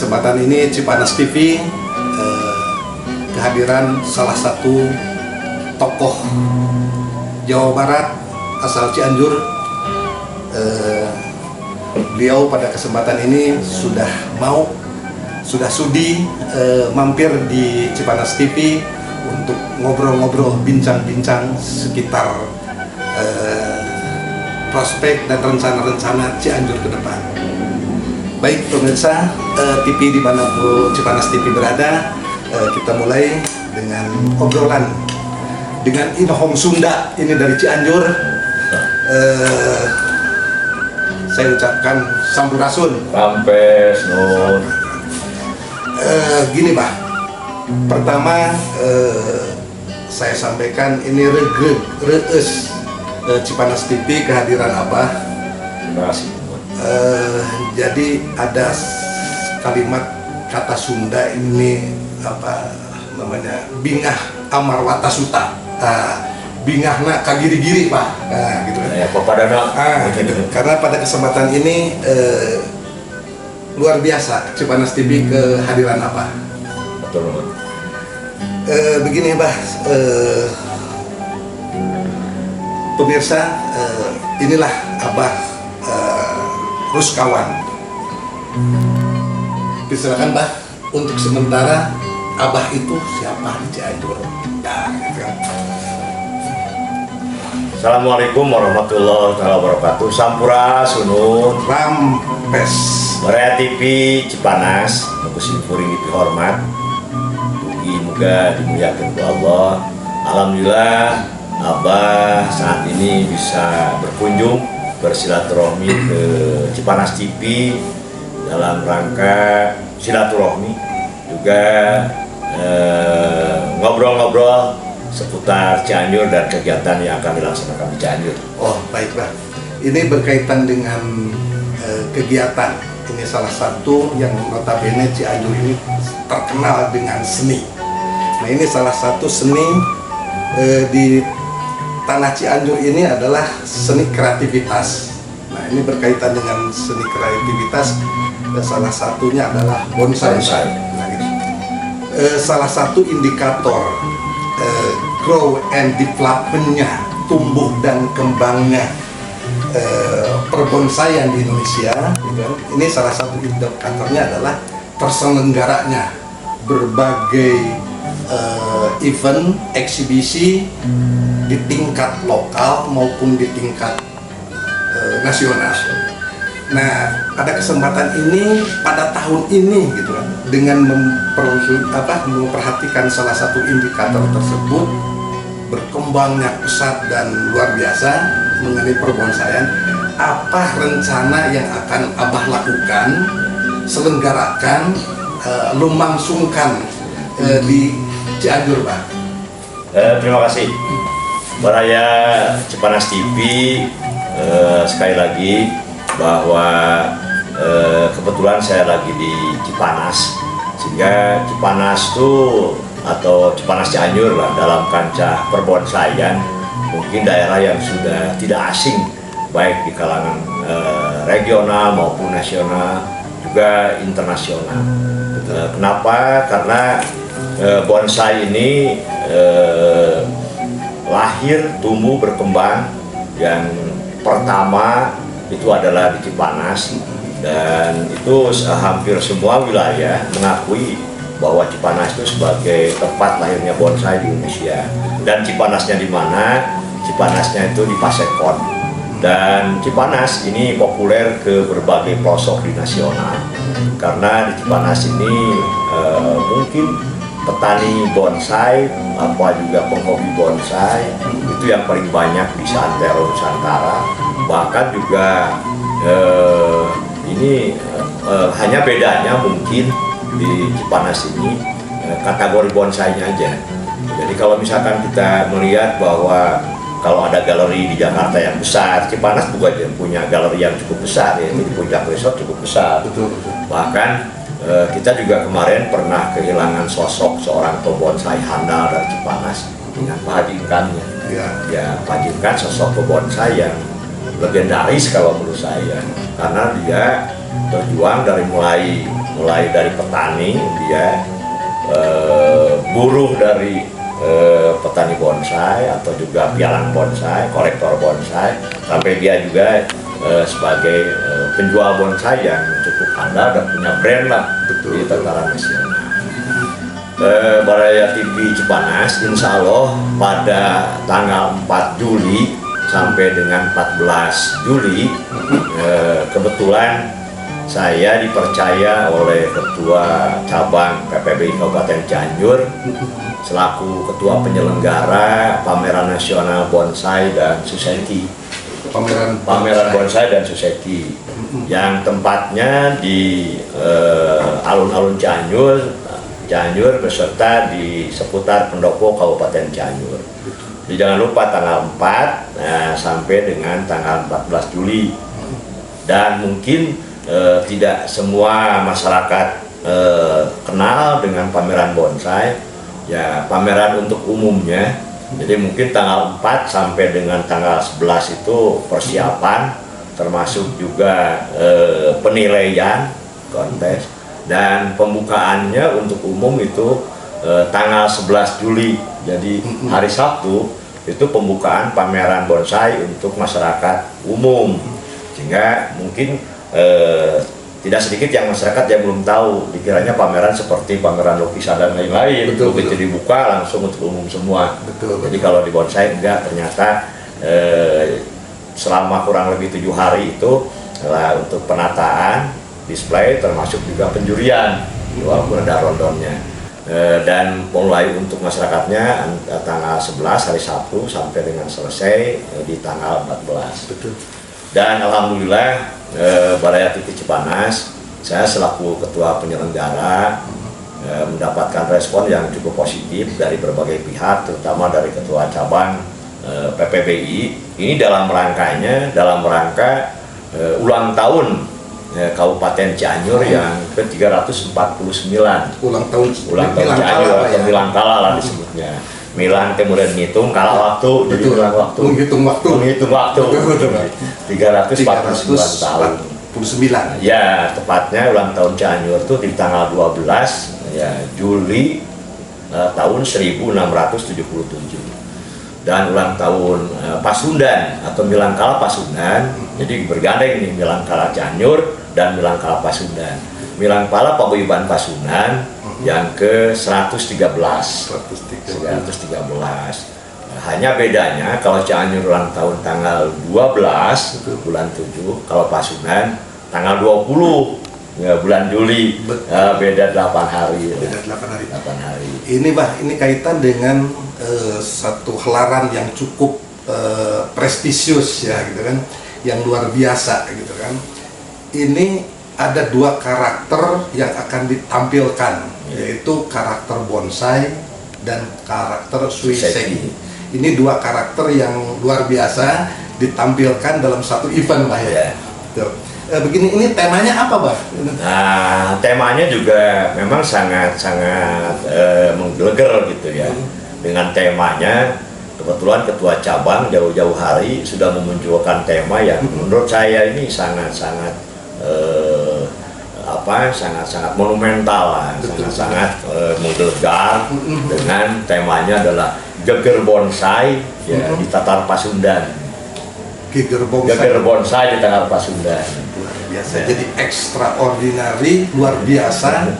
kesempatan ini Cipanas TV kehadiran salah satu tokoh Jawa Barat asal Cianjur. Beliau pada kesempatan ini sudah sudi mampir di Cipanas TV untuk ngobrol-ngobrol, bincang-bincang sekitar prospek dan rencana-rencana Cianjur ke depan. Baik pemirsa TV di mana Cipanas TV berada, kita mulai dengan obrolan dengan Inohong Sunda ini dari Cianjur. Saya ucapkan sampurasun. Rampes nun. Gini Pak, pertama saya sampaikan ini reus Cipanas TV kehadiran Abah. Terima kasih. Jadi ada kalimat kata Sunda ini apa namanya, bingah amarwata suta, bingahna kagiri-giri Pak, gitu kan. Ya, Papadana. Gitu. Karena pada kesempatan ini luar biasa Cipanas TV kehadiran apa? Betul. Begini Mbah, pemirsa, inilah Abah Ruskawan. Silakan Mbah, untuk sementara Abah itu siapa di Cianjur? Ya, gitu kan. Assalamualaikum warahmatullahi wabarakatuh. Sampurasun. Rampes. Korea TV Cipanas, aku simpuring itu hormat. Muga dimuliakan ku Allah. Alhamdulillah Abah saat ini bisa berkunjung bersilaturahmi ke Cipanas TV dalam rangka silaturahmi, juga ngobrol-ngobrol seputar Cianjur dan kegiatan yang akan dilaksanakan di Cianjur. Oh baiklah, ini berkaitan dengan kegiatan. Ini salah satu yang notabene Cianjur ini terkenal dengan seni. Nah ini salah satu seni di tanah Cianjur ini adalah seni kreativitas. Nah ini berkaitan dengan seni kreativitas, salah satunya adalah bonsai. Nah, gitu. Salah satu indikator grow and development-nya, tumbuh dan kembangnya perbonsaian di Indonesia, gitu. Ini salah satu indikatornya adalah terselenggaranya berbagai event, eksibisi di tingkat lokal maupun di tingkat nasional. Nah, pada kesempatan ini, pada tahun ini, gitu kan, dengan memperhatikan salah satu indikator tersebut, berkembangnya pesat dan luar biasa mengenai perbonsaian, apa rencana yang akan Abah lakukan, selenggarakan, lumangsungkan di Cianjur, Pak? Terima kasih. Baraya Cipanas TV, sekali lagi bahwa kebetulan saya lagi di Cipanas, sehingga Cipanas itu atau Cipanas Cianjur lah dalam kancah perbonsaian mungkin daerah yang sudah tidak asing baik di kalangan regional maupun nasional juga internasional. Kenapa? Karena bonsai ini lahir, tumbuh, berkembang yang pertama itu adalah di Cipanas, dan itu hampir semua wilayah mengakui bahwa Cipanas itu sebagai tempat lahirnya bonsai di Indonesia. Dan Cipanasnya di mana? Cipanasnya itu di Pasekon. Dan Cipanas ini populer ke berbagai pelosok di nasional, karena di Cipanas ini mungkin petani bonsai, apa juga penghobi bonsai itu yang paling banyak di seantero Nusantara. Bahkan juga ini hanya bedanya mungkin di Cipanas ini kategori bonsainya aja. Jadi kalau misalkan kita melihat bahwa kalau ada galeri di Jakarta yang besar, Cipanas juga punya galeri yang cukup besar, yaitu di Puncak Resort cukup besar. Betul. Bahkan kita juga kemarin pernah kehilangan sosok seorang pebonsai handal dari Cipanas dengan Pak Hajingkannya. Ya, Pak Hajingkan sosok pebonsai yang legendaris kalau menurut saya, karena dia berjuang dari mulai mulai dari petani dia, buruh dari petani bonsai atau juga pialang bonsai, kolektor bonsai, sampai dia juga sebagai penjual bonsai yang cukup handal dan punya brand lah di tataran nasional. Balai TV Cipanas insya Allah pada tanggal 4 Juli sampai dengan 14 Juli kebetulan saya dipercaya oleh Ketua Cabang PPBI Kabupaten Cianjur selaku Ketua Penyelenggara Pameran Nasional Bonsai dan Society. Pameran Bonsai dan Society yang tempatnya di alun-alun Cianjur beserta di seputar Pendopo Kabupaten Cianjur. Jadi jangan lupa tanggal 4 sampai dengan tanggal 14 Juli. Dan mungkin tidak semua masyarakat kenal dengan pameran bonsai. Ya, pameran untuk umumnya. Jadi mungkin tanggal 4 sampai dengan tanggal 11 itu persiapan, termasuk juga penilaian kontes, dan pembukaannya untuk umum itu tanggal 11 Juli. Jadi hari Sabtu itu pembukaan pameran bonsai untuk masyarakat umum, sehingga mungkin tidak sedikit yang masyarakat yang belum tahu, dikiranya pameran seperti pameran lukisan dan lain-lain. Begitu dibuka langsung untuk umum semua. Jadi kalau di bonsai enggak, ternyata selama kurang lebih 7 hari itu untuk penataan, display, termasuk juga penjurian walaupun ada rondonnya. Dan mulai untuk masyarakatnya tanggal 11 hari Sabtu sampai dengan selesai di tanggal 14. Betul. Dan alhamdulillah Balai TV Cipanas, saya selaku ketua penyelenggara mendapatkan respon yang cukup positif dari berbagai pihak, terutama dari ketua cabang PPBI. Ini dalam rangka ulang tahun Kabupaten Cianjur yang ke-349. Ulang tahun Cianjur atau Milangkala lah disebutnya. Milang kemudian menghitung kalah waktu, jadi menghitung waktu 349 tahun. 49. Ya, tepatnya ulang tahun Cianjur itu di tanggal 12 ya Juli tahun 1677. Dan ulang tahun Pasundan atau Milangkala Pasundan. Jadi bergandeng nih Milangkala Cianjur dan Milangkala Pasundan. Milangkala Paguyuban Pasundan yang ke-113. Hanya bedanya kalau Cianjur ulang tahun tanggal 12 bulan 7, kalau Pasundan tanggal 20 ya, bulan Juli. Beda 8 hari. Beda 8 hari. 8 hari. Ini kaitan dengan satu helaran yang cukup prestisius ya gitu kan, yang luar biasa gitu kan. Ini ada 2 karakter yang akan ditampilkan, yaitu karakter bonsai dan karakter suiseki. Ini 2 karakter yang luar biasa ditampilkan dalam satu event, Pak ya. Begini, ini temanya apa, Pak? Nah, temanya juga memang sangat menggeleger gitu ya. Dengan temanya, kebetulan ketua cabang jauh-jauh hari sudah memunculkan tema yang menurut saya ini sangat monumental lah, sangat menggelegar. Dengan temanya adalah geger bonsai ya, di Tatar Pasundan. Geger bonsai di Tatar Pasundan. Luar biasa. Jadi extraordinary, luar biasa,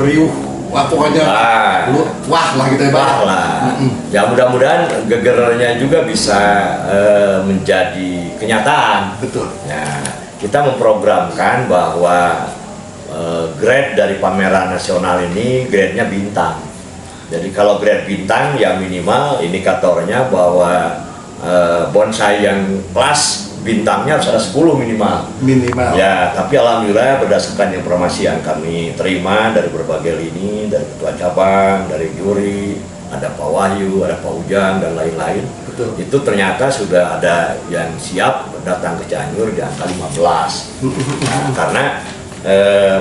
riuh. Wah, pokoknya wah lah gitu ya, Pak. Wah lah. Ya mudah-mudahan gegernya juga bisa menjadi kenyataan. Betul. Ya, kita memprogramkan bahwa grade dari pameran nasional ini grade-nya bintang. Jadi kalau grade bintang ya minimal indikatornya bahwa bonsai yang kelas bintangnya harus ada 10 minimal. Ya, tapi alhamdulillah berdasarkan informasi yang kami terima dari berbagai lini, dari ketua cabang, dari juri, ada Pak Wahyu, ada Pak Ujang dan lain-lain. Itu ternyata sudah ada yang siap datang ke Cianjur di angka 15. Nah, karena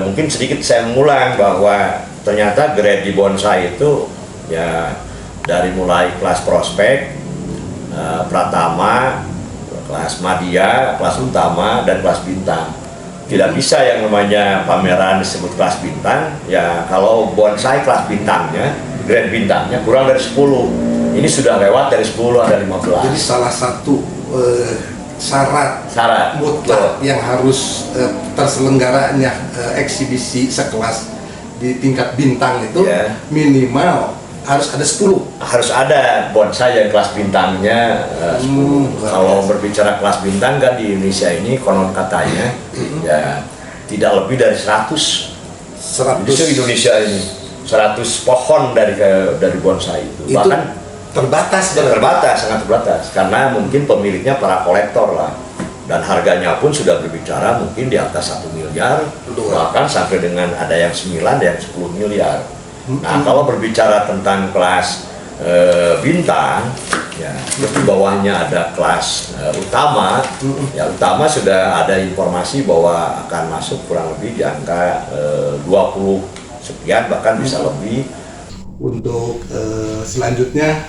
mungkin sedikit saya mengulang bahwa ternyata grade di bonsai itu ya dari mulai kelas prospek, pratama, kelas madya, kelas utama, dan kelas bintang. Tidak bisa yang namanya pameran disebut kelas bintang. Ya kalau bonsai kelas bintangnya, grade bintangnya kurang dari 10. Ini sudah lewat dari 10, ada 15. Jadi salah satu syarat mutlak yang harus terselenggaranya eksibisi sekelas di tingkat bintang itu minimal harus ada 10. Harus ada bonsai yang kelas bintangnya 10. Kalau berbicara kelas bintang kan di Indonesia ini konon katanya ya tidak lebih dari 100. Di Indonesia ini 100 pohon dari bonsai itu. Bahkan terbatas, sangat terbatas karena mungkin pemiliknya para kolektor lah. Dan harganya pun sudah berbicara mungkin di atas 1 miliar, bahkan sampai dengan ada yang 9, ada yang 10 miliar. Nah, kalau berbicara tentang kelas bintang, ya di bawahnya ada kelas utama. Ya utama sudah ada informasi bahwa akan masuk kurang lebih di angka 20 sekian, bahkan bisa lebih. Untuk selanjutnya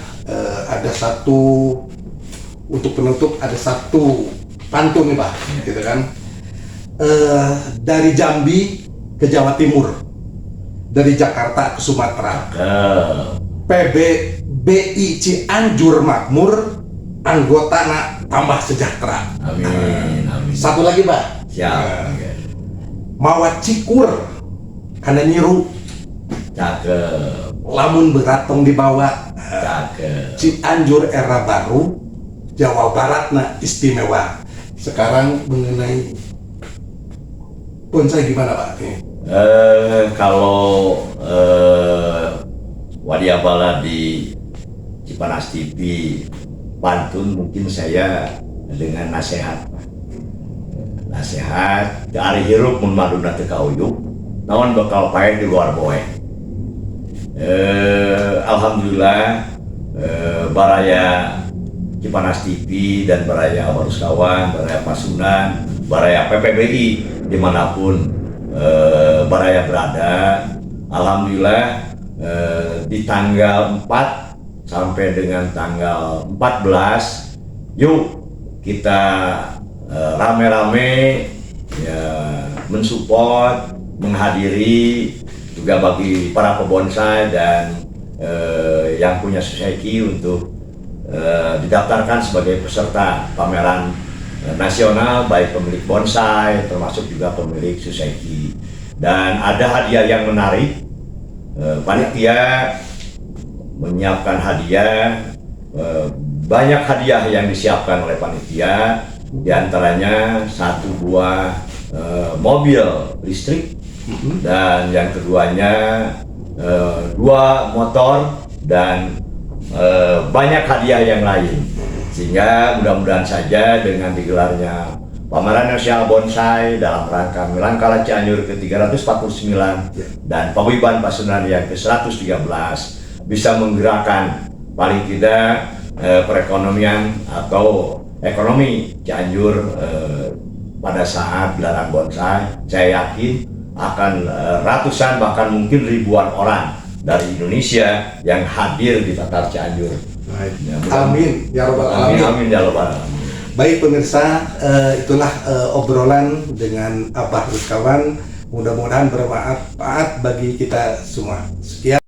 ada satu untuk penutup, ada satu pantun nih Pak, gitu kan? Dari Jambi ke Jawa Timur, dari Jakarta ke Sumatera, PBBI Cianjur makmur, anggotana tambah sejahtera. Amin. Satu lagi Pak, Siap. Mawat Cikur karena niru, Cakep. lamun beratong dibawa, Cakep. Cianjur era baru, Jawa Baratna istimewa. Sekarang mengenai bonsai gimana Pak? Kalau Wadiabala di Cipanas TV pantun, mungkin saya dengan nasihat ke ari hirup mun maduna teu kauyuk naon bakal paen di luar boe. Alhamdulillah baraya Cipanas TV dan baraya Abarus Kawan, baraya Pasunan, baraya PPBI dimanapun baraya berada, alhamdulillah di tanggal 4 sampai dengan tanggal 14 yuk kita rame-rame ya mensupport, menghadiri juga bagi para pebonsai dan yang punya society untuk didaftarkan sebagai peserta pameran nasional, baik pemilik bonsai termasuk juga pemilik society. Dan ada hadiah yang menarik, panitia menyiapkan hadiah, banyak hadiah yang disiapkan oleh panitia, diantaranya 1 buah mobil listrik dan yang keduanya 2 motor dan banyak hadiah yang lain. Sehingga mudah-mudahan saja dengan digelarnya Pameran Nasional Bonsai dalam rangka Milangkala Cianjur ke-349 dan Paguyuban Pasunan yang ke-113 bisa menggerakkan paling tidak perekonomian atau ekonomi Cianjur pada saat gelaran bonsai. Saya yakin akan ratusan bahkan mungkin ribuan orang dari Indonesia yang hadir di Tatar Cianjur. Ya, amin ya robbal alamin. Amin ya robbal alamin. Baik pemirsa, itulah obrolan dengan Abah Kawan. Mudah-mudahan bermanfaat bagi kita semua. Sekian.